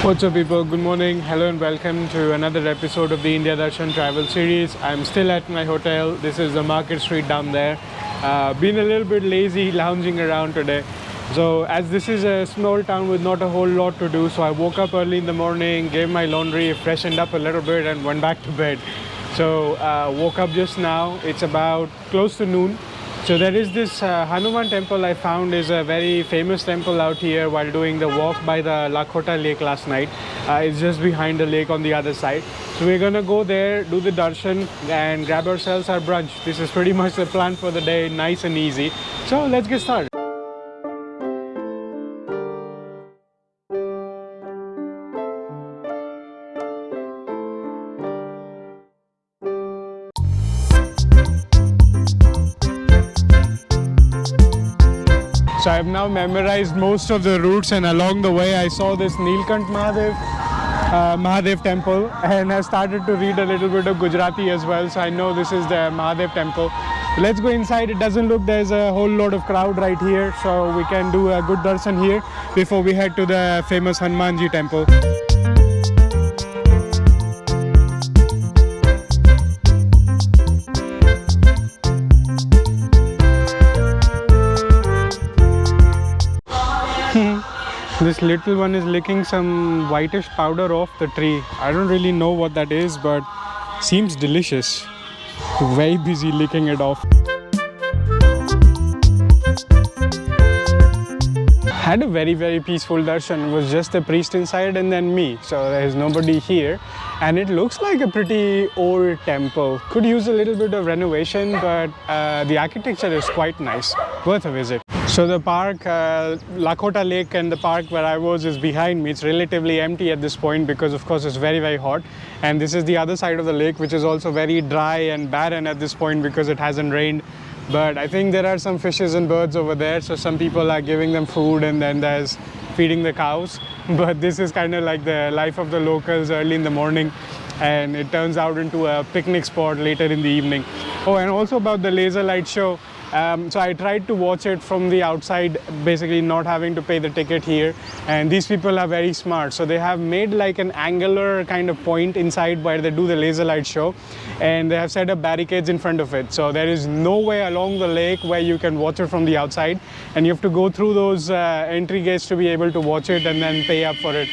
What's up people, good morning, hello and welcome to another episode of the India Darshan travel series. I'm still at my hotel. This is the market street down there. Been a little bit lazy lounging around today. So as this is a small town with not a whole lot to do, so I woke up early in the morning, gave my laundry, freshened up a little bit and went back to bed. So woke up just now. It's about close to noon. So there is this Hanuman Temple I found is a very famous temple out here while doing the walk by the Lakhota lake last night. It's just behind the lake on the other side. So we're gonna go there, do the darshan and grab ourselves our brunch. This is pretty much the plan for the day, nice and easy. So let's get started. So I've now memorized most of the routes, and along the way I saw this Neelkanth Mahadev temple, and I started to read a little bit of Gujarati as well, so I know this is the Mahadev temple. Let's go inside. It doesn't look there's a whole lot of crowd right here, so we can do a good darshan here before we head to the famous Hanumanji temple. This little one is licking some whitish powder off the tree. I don't really know what that is, but seems delicious. Very busy licking it off. Had a very peaceful darshan. It was just the priest inside and then me, so there's nobody here, and it looks like a pretty old temple. Could use a little bit of renovation, but the architecture is quite nice, worth a visit. So the park, Lakhota Lake, and the park where I was is behind me. It's relatively empty at this point because of course it's very hot, and this is the other side of the lake, which is also very dry and barren at this point because it hasn't rained. But I think there are some fishes and birds over there, so some people are giving them food, and then there's feeding the cows. But this is kind of like the life of the locals early in the morning, and it turns out into a picnic spot later in the evening. Oh, and also about the laser light show. So I tried to watch it from the outside, basically not having to pay the ticket here, and these people are very smart. So they have made like an angular kind of point inside where they do the laser light show, and they have set up barricades in front of it. So there is no way along the lake where you can watch it from the outside, and you have to go through those entry gates to be able to watch it and then pay up for it.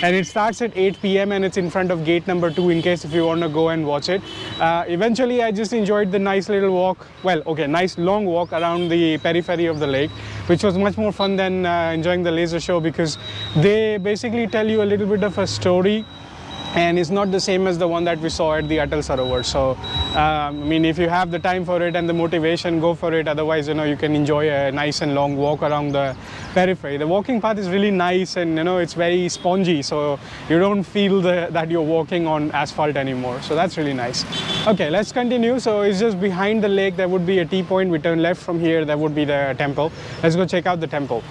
And it starts at 8 p.m. and it's in front of gate number 2 in case if you want to go and watch it. Eventually I just enjoyed the nice little walk, nice long walk around the periphery of the lake, which was much more fun than enjoying the laser show, because they basically tell you a little bit of a story, and it's not the same as the one that we saw at the Atal Sarovar. So I mean, if you have the time for it and the motivation, go for it. Otherwise, you can enjoy a nice and long walk around the periphery. The walking path is really nice, and it's very spongy, so you don't feel that you're walking on asphalt anymore. So that's really nice. Okay, let's continue. So it's just behind the lake. There would be a T point. We turn left from here. There would be the temple. Let's go check out the temple.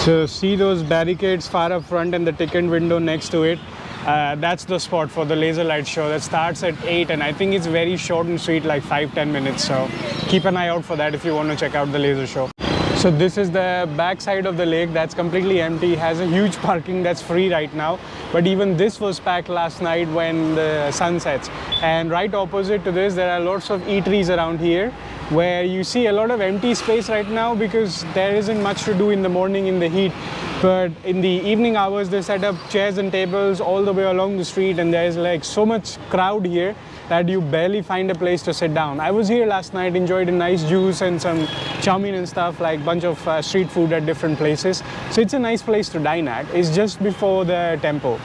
So see those barricades far up front and the ticket window next to it. That's the spot for the laser light show that starts at 8, and I think it's very short and sweet, like 5-10 minutes. So keep an eye out for that if you want to check out the laser show. So this is the back side of the lake that's completely empty. It has a huge parking that's free right now, but even this was packed last night when the sun sets. And right opposite to this, there are lots of eateries around here, where you see a lot of empty space right now because there isn't much to do in the morning in the heat. But in the evening hours, they set up chairs and tables all the way along the street, and there's like so much crowd here that you barely find a place to sit down. I was here last night, enjoyed a nice juice and some chow mein and stuff, like bunch of street food at different places. So it's a nice place to dine at. It's just before the temple.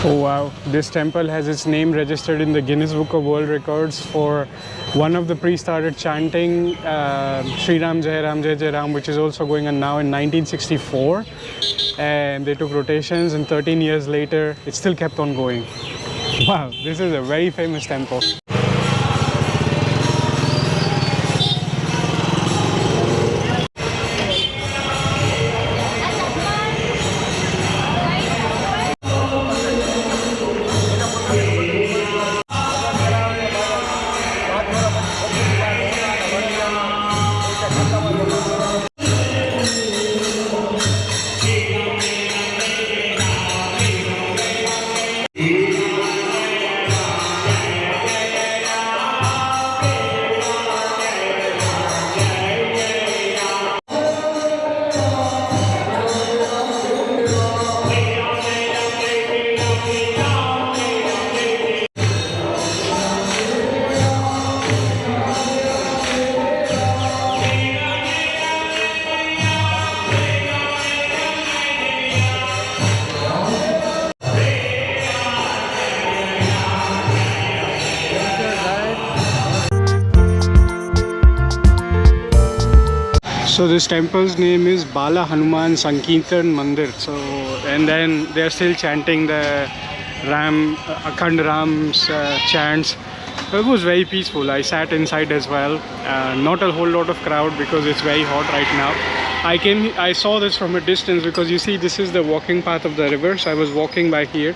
Oh wow, this temple has its name registered in the Guinness World Records for one of the priests started chanting Shri Ram Jai Ram Jai Jai Ram, which is also going on now, in 1964. And they took rotations, and 13 years later it still kept on going. Wow, this is a very famous temple. So this temple's name is Bala Hanuman Sankirtan Mandir. So, and then they're still chanting the Akhand Ram's chants. It was very peaceful. I sat inside as well. Not a whole lot of crowd because it's very hot right now. I saw this from a distance because you see this is the walking path of the river. So I was walking by here,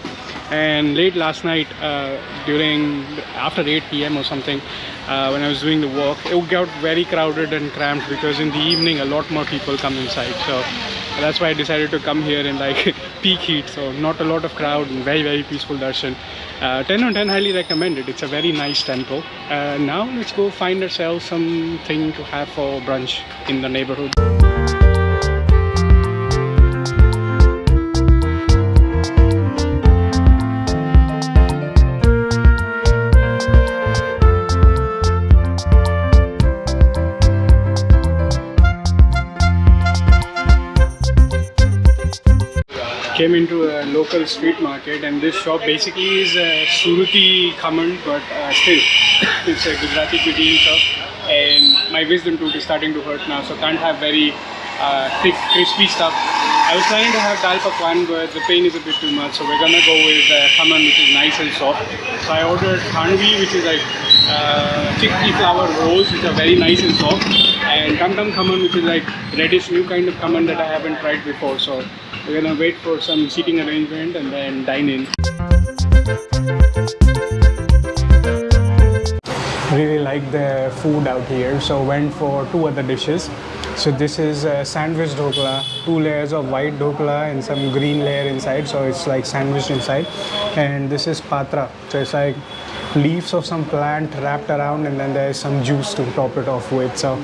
and late last night after 8 p.m. or something, when I was doing the walk, it got very crowded and cramped because in the evening a lot more people come inside. So that's why I decided to come here in like peak heat. So not a lot of crowd and very peaceful darshan. 10 on 10, highly recommended. It's a very nice temple. Now let's go find ourselves something to have for brunch in the neighborhood. Came into a local street market, and this shop basically is a Surati khaman, but still it's a Gujarati cuisine shop, and my wisdom tooth is starting to hurt now, so can't have very thick crispy stuff. I was planning to have dal pakwan, but the pain is a bit too much, so we're gonna go with khaman, which is nice and soft. So I ordered khanvi, which is like chickpea flour rolls, which are very nice and soft, and tam khaman, which is like reddish new kind of khaman that I haven't tried before. So we're gonna wait for some seating arrangement and then dine in. Really like the food out here, so went for 2 other dishes. So this is sandwich dhokla, 2 layers of white dhokla and some green layer inside, so it's like sandwiched inside. And this is patra, so it's like leaves of some plant wrapped around, and then there's some juice to top it off with. So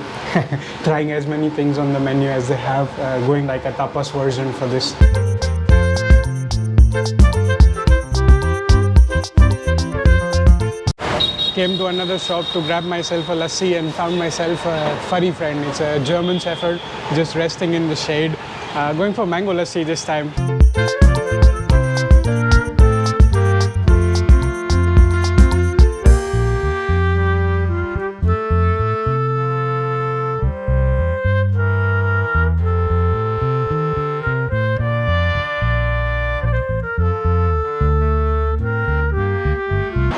trying as many things on the menu as they have, going like a tapas version for this. Came to another shop to grab myself a lassi and found myself a furry friend. It's a German Shepherd just resting in the shade. Going for mango lassi this time.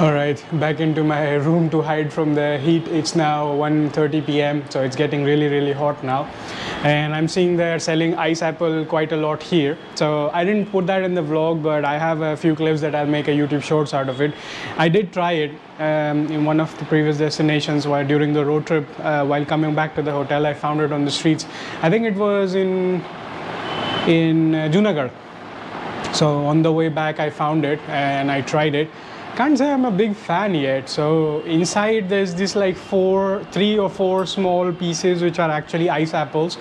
Alright, back into my room to hide from the heat. It's now 1:30 p.m. so it's getting really hot now. And I'm seeing they're selling ice apple quite a lot here. So I didn't put that in the vlog, but I have a few clips that I'll make a YouTube shorts out of it. I did try it in one of the previous destinations while during the road trip. While coming back to the hotel, I found it on the streets. I think it was in Junagadh. So on the way back I found it and I tried it. Can't say I'm a big fan yet. So inside there's this like 3 or 4 small pieces which are actually ice apples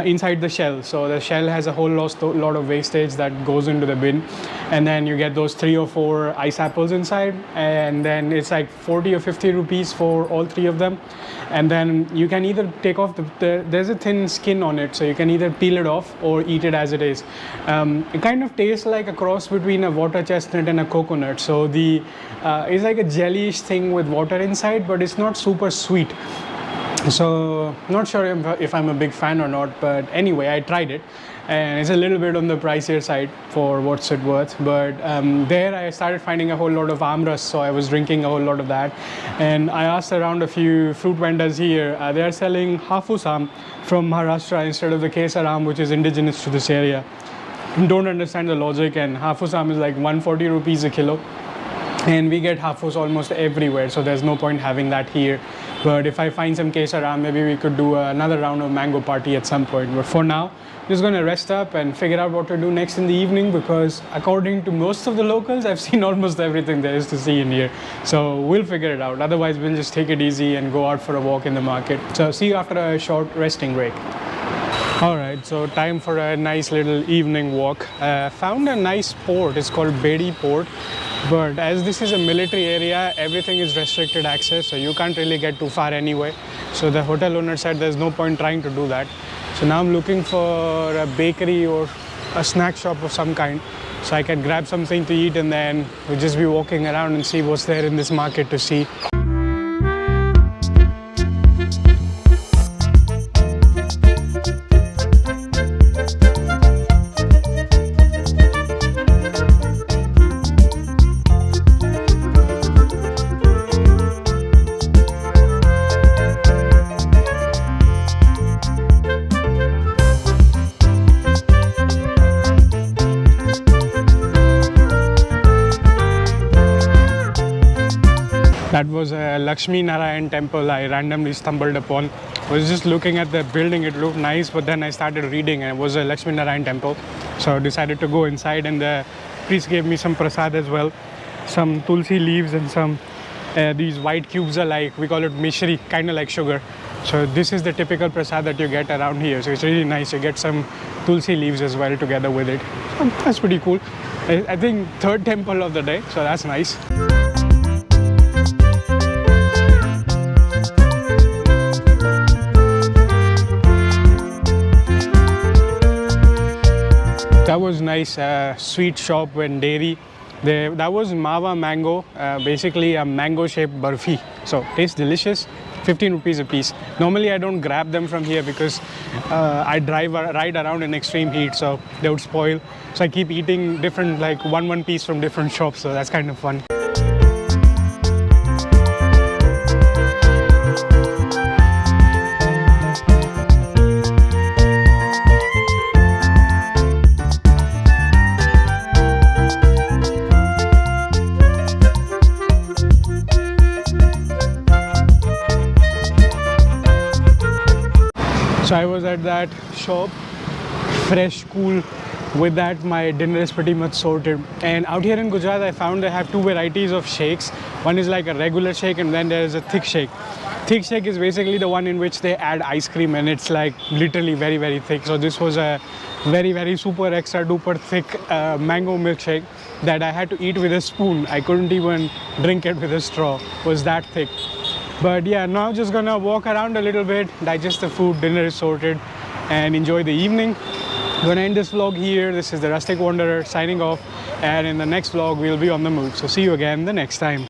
inside the shell. So the shell has a whole lot of wastage that goes into the bin, and then you get those 3 or 4 ice apples inside, and then it's like 40 or 50 rupees for all 3 of them. And then you can either take off there's a thin skin on it, so you can either peel it off or eat it as it is. It kind of tastes like a cross between a water chestnut and a coconut. So it's like a jellyish thing with water inside, but it's not super sweet. So not sure if I'm a big fan or not, but anyway, I tried it, and it's a little bit on the pricier side for what's it worth. But there I started finding a whole lot of amras, so I was drinking a whole lot of that. And I asked around a few fruit vendors here. They are selling hafusam from Maharashtra instead of the kesaram, which is indigenous to this area. Don't understand the logic, and hafusam is like 140 rupees a kilo. And we get hafus almost everywhere, so there's no point having that here. But if I find some kesaram, maybe we could do another round of mango party at some point. But for now, just going to rest up and figure out what to do next in the evening, because according to most of the locals, I've seen almost everything there is to see in here. So we'll figure it out. Otherwise, we'll just take it easy and go out for a walk in the market. So see you after a short resting break. Alright, so time for a nice little evening walk. Found a nice port. It's called Bedi Port. But as this is a military area, everything is restricted access, so you can't really get too far anyway. So the hotel owner said there's no point trying to do that. So now I'm looking for a bakery or a snack shop of some kind, so I can grab something to eat, and then we'll just be walking around and see what's there in this market to see. That was a Lakshmi Narayan temple I randomly stumbled upon. I was just looking at the building, it looked nice, but then I started reading and it was a Lakshmi Narayan temple. So I decided to go inside, and the priest gave me some prasad as well. Some tulsi leaves and some these white cubes are like, we call it mishri, kind of like sugar. So this is the typical prasad that you get around here. So it's really nice. You get some tulsi leaves as well together with it. So that's pretty cool. I think third temple of the day, so that's nice. That was nice. Sweet shop and dairy. That was mawa mango, basically a mango shaped barfi. So tastes delicious. 15 rupees a piece. Normally I don't grab them from here because I ride around in extreme heat, so they would spoil. So I keep eating different, like one piece from different shops, so that's kind of fun. So I was at that shop, fresh, cool. With that, my dinner is pretty much sorted. And out here in Gujarat, I found they have two varieties of shakes. One is like a regular shake, and then there is a thick shake. Thick shake is basically the one in which they add ice cream, and it's like literally very, very thick. So this was a very, very super extra duper thick mango milkshake that I had to eat with a spoon. I couldn't even drink it with a straw. It was that thick. But yeah, now just gonna walk around a little bit, digest the food, dinner is sorted, and enjoy the evening. Gonna end this vlog here. This is the Rustic Wanderer signing off, and in the next vlog we'll be on the move. So see you again the next time.